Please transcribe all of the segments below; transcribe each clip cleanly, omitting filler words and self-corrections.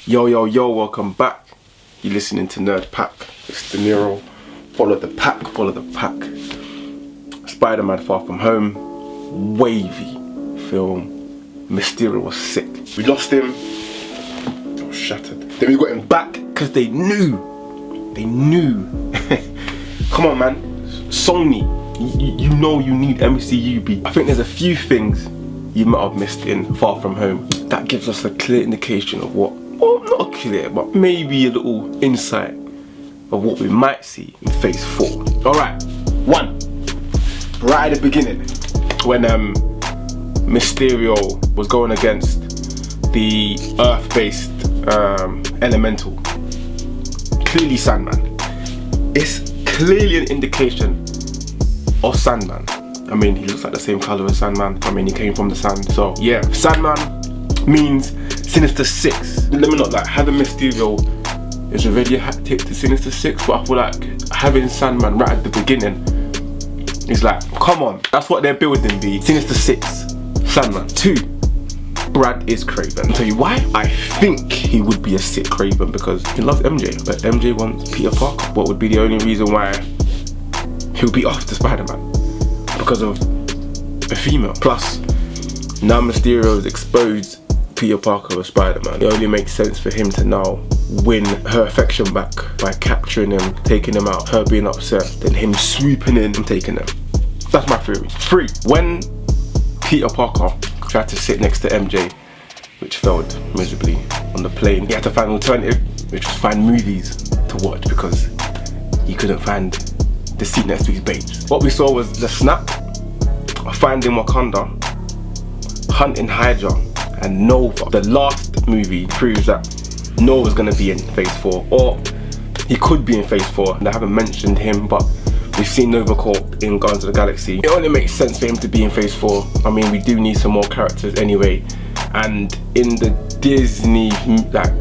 Yo, yo, yo, welcome back. You're listening to Nerd Pack. It's De Niro. Follow the pack, follow the pack. Spider-Man Far From Home. Wavy film. Mysterio was sick. We lost him. I was shattered. Then we got him back because they knew. They knew. Come on, man. Sony. You know you need MCU beat. I think there's a few things you might have missed in Far From Home. That gives us a clear indication of what, well, not clear, but maybe a little insight of what we might see in Phase 4. Alright, 1. Right at the beginning, when Mysterio was going against the Earth-based elemental, clearly Sandman. It's clearly an indication of Sandman. I mean, he looks like the same colour as Sandman. I mean, he came from the sand. So yeah, Sandman means Sinister Six. Let me not like having Mysterio is already a hat tip to Sinister Six, but I feel like having Sandman right at the beginning is like, come on, that's what they're building. The Sinister Six, Sandman. 2. Brad is Kraven. I'll tell you why. I think he would be a sick Kraven because he loves MJ, but MJ wants Peter Parker. What would be the only reason why he'll be after Spider-Man? Because of a female. Plus, now Mysterio has exposed Peter Parker as Spider-Man. It only makes sense for him to now win her affection back by capturing him, taking him out, her being upset, then him swooping in and taking him. That's my theory. 3. When Peter Parker tried to sit next to MJ, which failed miserably on the plane, he had to find an alternative, which was find movies to watch because he couldn't find the seat next to his babes. What we saw was the Snap, Finding Wakanda, Hunting Hydra, and Nova. The last movie proves that Nova's gonna be in Phase 4, or he could be in Phase 4. And I haven't mentioned him, but we've seen Nova Corp in Guardians of the Galaxy. It only makes sense for him to be in Phase 4. I mean, we do need some more characters anyway. And in the Disney like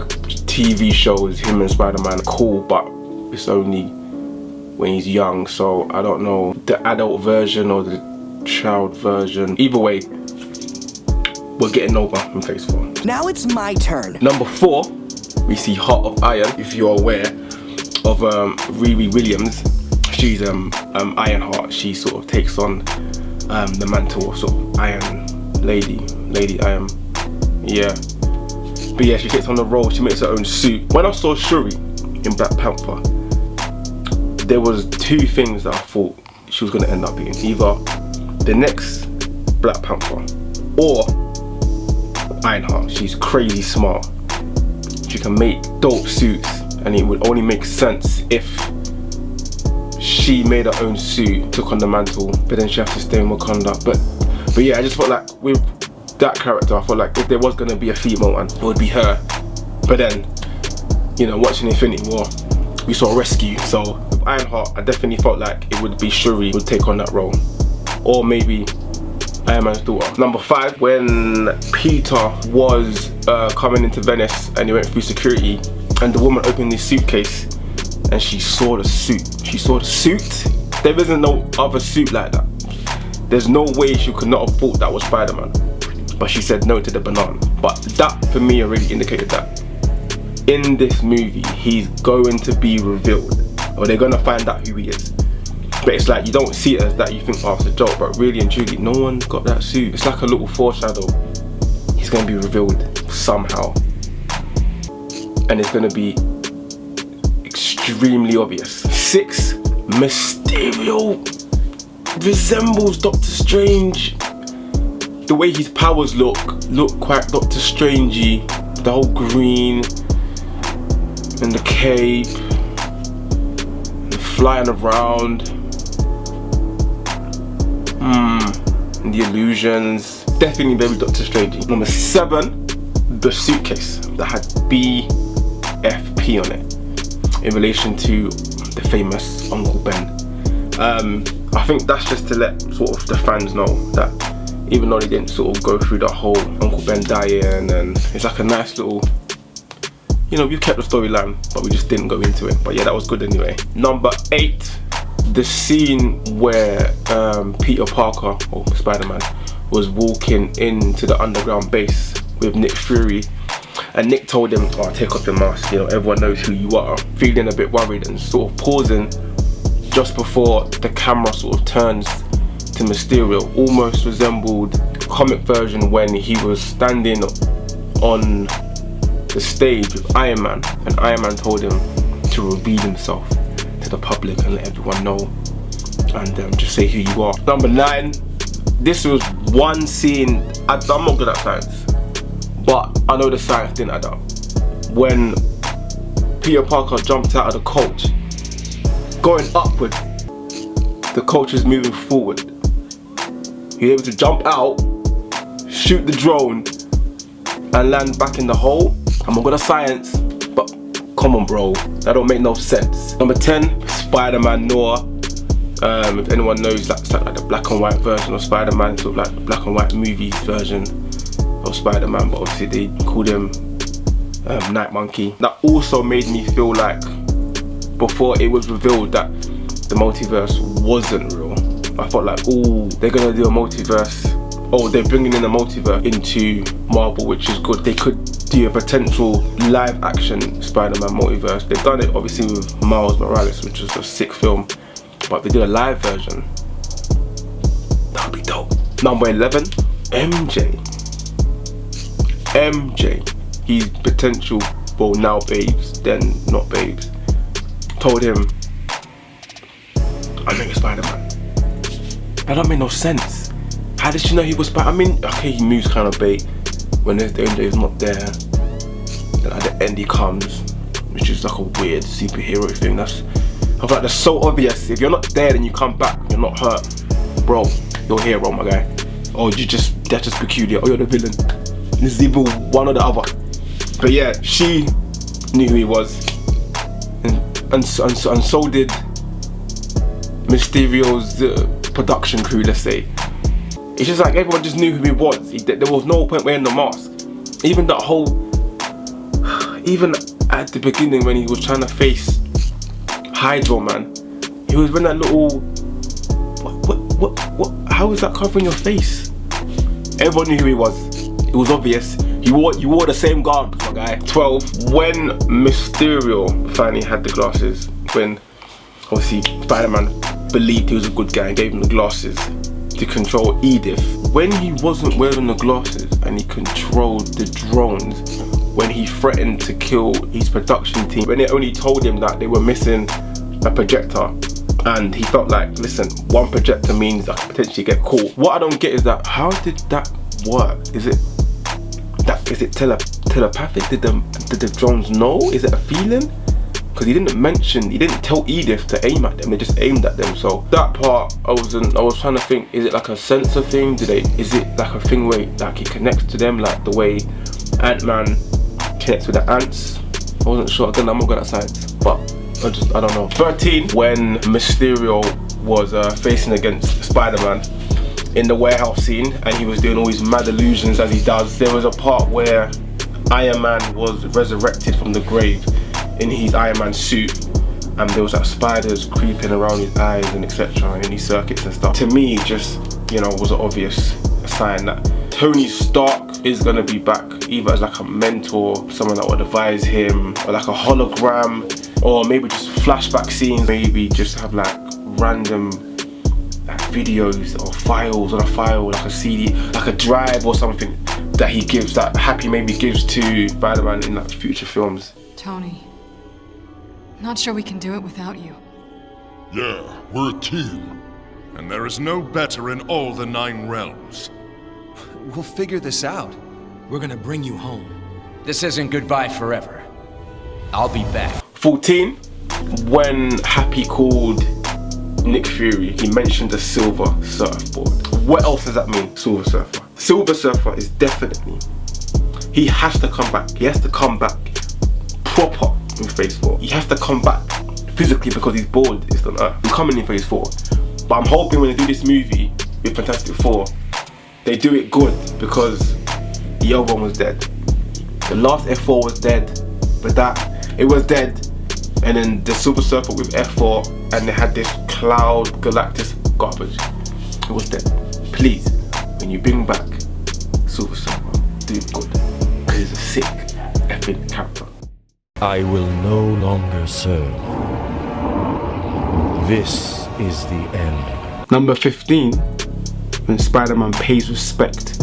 TV shows, him and Spider-Man are cool, but it's only when he's young, so I don't know the adult version or the child version. Either way, we're getting Nova in Phase 4. Now it's my turn. Number 4, we see Heart of Iron. If you're aware of Riri Williams, she's Ironheart. She sort of takes on the mantle of sort of Iron Lady Iron. Yeah. But yeah, she takes on the role. She makes her own suit. When I saw Shuri in Black Panther, there was 2 things that I thought she was going to end up being. Either the next Black Panther or Ironheart. She's crazy smart. She can make dope suits, and it would only make sense if she made her own suit, took on the mantle, but then she has to stay in Wakanda. But yeah, I just felt like with that character, I felt like if there was going to be a female one, it would be her. But then, you know, watching Infinity War, we saw Rescue, so with Ironheart, I definitely felt like it would be Shuri who would take on that role, or maybe Iron Man's daughter. Number 5, when Peter was coming into Venice and he went through security, and the woman opened his suitcase and she saw the suit. She saw the suit. There isn't no other suit like that. There's no way she could not have thought that was Spider-Man, but she said no to the banana. But that for me already indicated that in this movie he's going to be revealed, or they're gonna find out who he is. But it's like you don't see it as that, you think, oh, it's a joke, but really and truly no one's got that suit. It's like a little foreshadow. He's gonna be revealed somehow, and it's gonna be extremely obvious. 6, Mysterio resembles Doctor Strange. The way his powers look quite Doctor Strangey. The whole green and the cape, and flying around, and the illusions. Definitely very Doctor Strangey. Number 7, the suitcase that had BFP on it in relation to the famous Uncle Ben. I think that's just to let sort of the fans know that even though they didn't sort of go through the whole Uncle Ben dying, and it's like a nice little, you know, we've kept the storyline, but we just didn't go into it. But yeah, that was good anyway. Number 8, the scene where Peter Parker, or Spider-Man, was walking into the underground base with Nick Fury, And Nick told him, oh, take off your mask, you know, everyone knows who you are. Feeling a bit worried and sort of pausing just before the camera sort of turns to Mysterio. Almost resembled the comic version when he was standing on the stage with Iron Man, and Iron Man told him to reveal himself to the public and let everyone know, and just say who you are. Number 9, this was one scene, I'm not good at science, but I know the science didn't add up. When Peter Parker jumped out of the coach, going upward, the coach is moving forward. He was able to jump out, shoot the drone, and land back in the hole. I'm not good at science, but come on bro, that don't make no sense. Number 10, Spider-Man Noir. If anyone knows, that's like the black and white version of Spider-Man, sort of like the black and white movies version of Spider-Man, but obviously they called him Night Monkey. That also made me feel like, before it was revealed that the multiverse wasn't real, I felt like, oh, they're gonna do a multiverse. Oh, they're bringing in a multiverse into Marvel, which is good. They could do a potential live action Spider-Man multiverse. They've done it obviously with Miles Morales, which was a sick film, but if they did a live version, that would be dope. Number 11, MJ. He's potential, well, now babes, then not babes, told him, I make a Spider-Man. That don't make no sense. How did she know he was Spider? I mean, okay, he moves kind of bait when the MJ is not there. Then at the end he comes, which is like a weird superhero thing. I feel like that's so obvious. If you're not there, then you come back. You're not hurt, bro. You're a hero, my guy. Or that's just peculiar. Or you're the villain. This is either one or the other. But yeah, she knew who he was, and so did Mysterio's production crew, let's say. It's just like everyone just knew who he was. There was no point wearing the mask. Even at the beginning when he was trying to face Hydro Man, he was wearing that little, what, how is that covering your face? Everyone knew who he was. It was obvious. You wore the same garb, my guy. 12, when Mysterio finally had the glasses, when obviously Spider-Man believed he was a good guy and gave him the glasses to control Edith. When he wasn't wearing the glasses and he controlled the drones, when he threatened to kill his production team, when they only told him that they were missing a projector, and he felt like, listen, one projector means I could potentially get caught. What I don't get is that, how did that work? Is it telepathic? Did the drones know? Is it a feeling? Because he didn't tell Edith to aim at them, they just aimed at them. So that part, I was trying to think, is it like a sensor thing? Is it like a thing where like he connects to them, like the way Ant-Man connects with the ants? I wasn't sure. Again, I'm not good at science, but I don't know. 13, when Mysterio was facing against Spider-Man in the warehouse scene, and he was doing all these mad illusions as he does. There was a part where Iron Man was resurrected from the grave in his Iron Man suit, and there was like spiders creeping around his eyes and etc. and in his circuits and stuff. To me, just, you know, was an obvious sign that Tony Stark is gonna be back, either as like a mentor, someone that would advise him, or like a hologram, or maybe just flashback scenes, maybe just have like random like videos or files on a file, like a CD, like a drive or something that he gives, that Happy maybe gives to Spider-Man in like future films. Tony, not sure we can do it without you. Yeah, we're a team. And there is no better in all the 9 realms. We'll figure this out. We're gonna bring you home. This isn't goodbye forever. I'll be back. 14, when Happy called Nick Fury, he mentioned the Silver Surfboard. What else does that mean, Silver Surfer? Silver Surfer is definitely, he has to come back. He has to come back proper in Phase 4. He has to come back physically because he's bored, it's on Earth. He's coming in Phase 4. But I'm hoping when they do this movie with Fantastic Four, they do it good, because the other one was dead. The last F4 was dead, but it was dead. And then the Silver Surfer with F4, and they had this Cloud Galactus garbage. It was dead. Please, when you bring back Silver Surfer, do it good, because it's a in character. I will no longer serve. This is the end. Number 15, when Spider-Man pays respect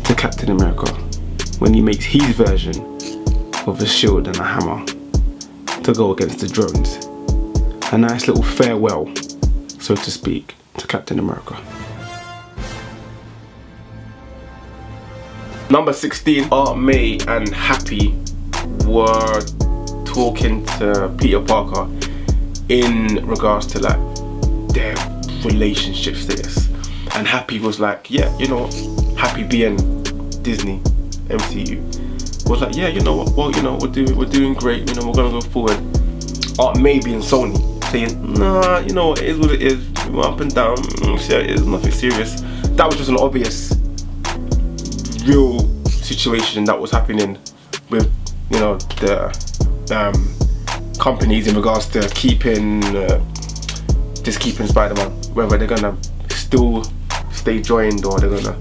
to Captain America, when he makes his version of a shield and a hammer to go against the drones. A nice little farewell, so to speak, to Captain America. Number 16, Aunt May and Happy were talking to Peter Parker in regards to like their relationship status, and Happy was like, yeah, you know what, Happy being Disney MCU was like, yeah, you know what, well, you know, we're doing great, you know, we're gonna go forward. Aunt May being Sony saying, nah, you know, it is what it is, we went up and down, yeah, it is nothing serious. That was just an obvious real situation that was happening with, you know, the companies in regards to keeping Spider-Man, whether they're gonna still stay joined or they're gonna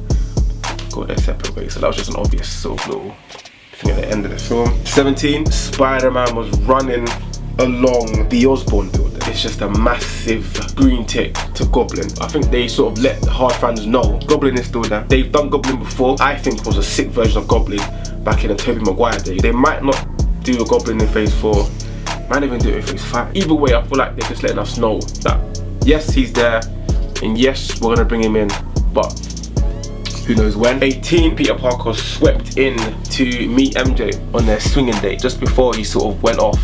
go their separate ways. So that was just an obvious sort of little thing at the end of the film. 17, Spider-Man was running along the Osborn building. It's just a massive green tick to Goblin. I think they sort of let the hard fans know Goblin is still there. They've done Goblin before. I think it was a sick version of Goblin back in the Tobey Maguire days. They might not do a Goblin in phase 4, might even do it in phase 5. Either way, I feel like they're just letting us know that yes, he's there, and yes, we're gonna bring him in, but who knows when. 18, Peter Parker swept in to meet MJ on their swinging date. Just before he sort of went off,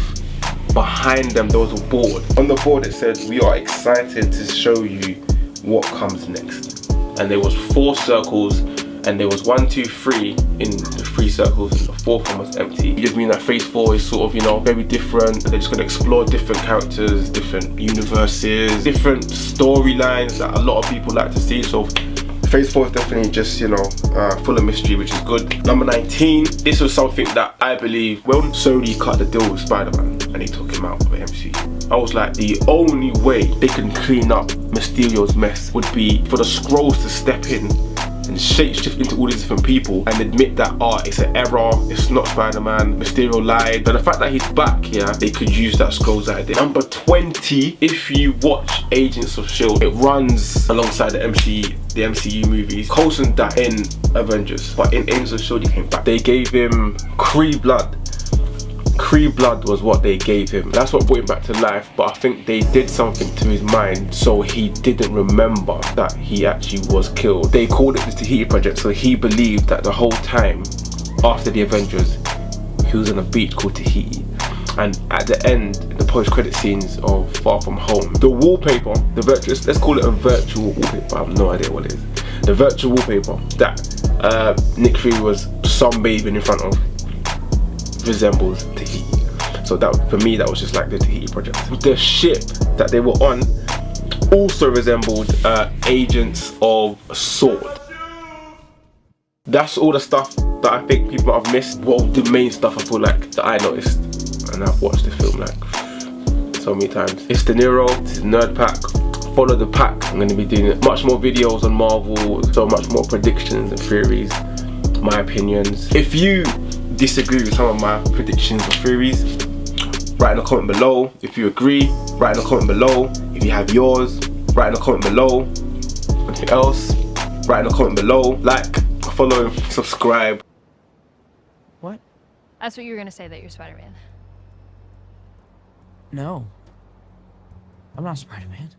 behind them there was a board. On the board it said, "We are excited to show you what comes next." And there was 4 circles, and there was 1, 2, 3 in the 3 circles, and the 4th one was empty. It just means that phase 4 is sort of, you know, very different. They're just going to explore different characters, different universes, different storylines that a lot of people like to see. So phase 4 is definitely just, you know, full of mystery, which is good. Number 19, this was something that I believe when Sony cut the deal with Spider-Man and they took him out of the MCU, I was like, the only way they can clean up Mysterio's mess would be for the Skrulls to step in and shapeshift into all these different people and admit that, it's an error, it's not Spider-Man, Mysterio lied. But the fact that he's back here, they could use that Skrulls idea. Number 20, if you watch Agents of S.W.O.R.D, it runs alongside the MCU movies. Coulson died in Avengers, but in Agents of S.W.O.R.D he came back. They gave him Kree blood. Kree blood was what they gave him. That's what brought him back to life, but I think they did something to his mind so he didn't remember that he actually was killed. They called it the Tahiti Project, so he believed that the whole time after the Avengers he was on a beach called Tahiti. And at the end, the post-credit scenes of Far From Home, the wallpaper, the virtual, let's call it a virtual wallpaper, I have no idea what it is. The virtual wallpaper that Nick Fury was sunbathing in front of resembles Tahiti. So that, for me, that was just like the Tahiti Project. The ship that they were on also resembled Agents of S.W.O.R.D. That's all the stuff that I think people might have missed. Well, the main stuff I feel like that I noticed, and I've watched the film like so many times. It's De Niro, this is Nerd Pack. Follow the pack. I'm going to be doing much more videos on Marvel, so much more predictions and theories, my opinions. If you disagree with some of my predictions or theories, write in the comment below. If you agree, write in the comment below. If you have yours, write in the comment below. Anything else, write in the comment below. Like, follow, subscribe. What? That's what you were gonna say, that you're Spider-Man. No. I'm not Spider-Man.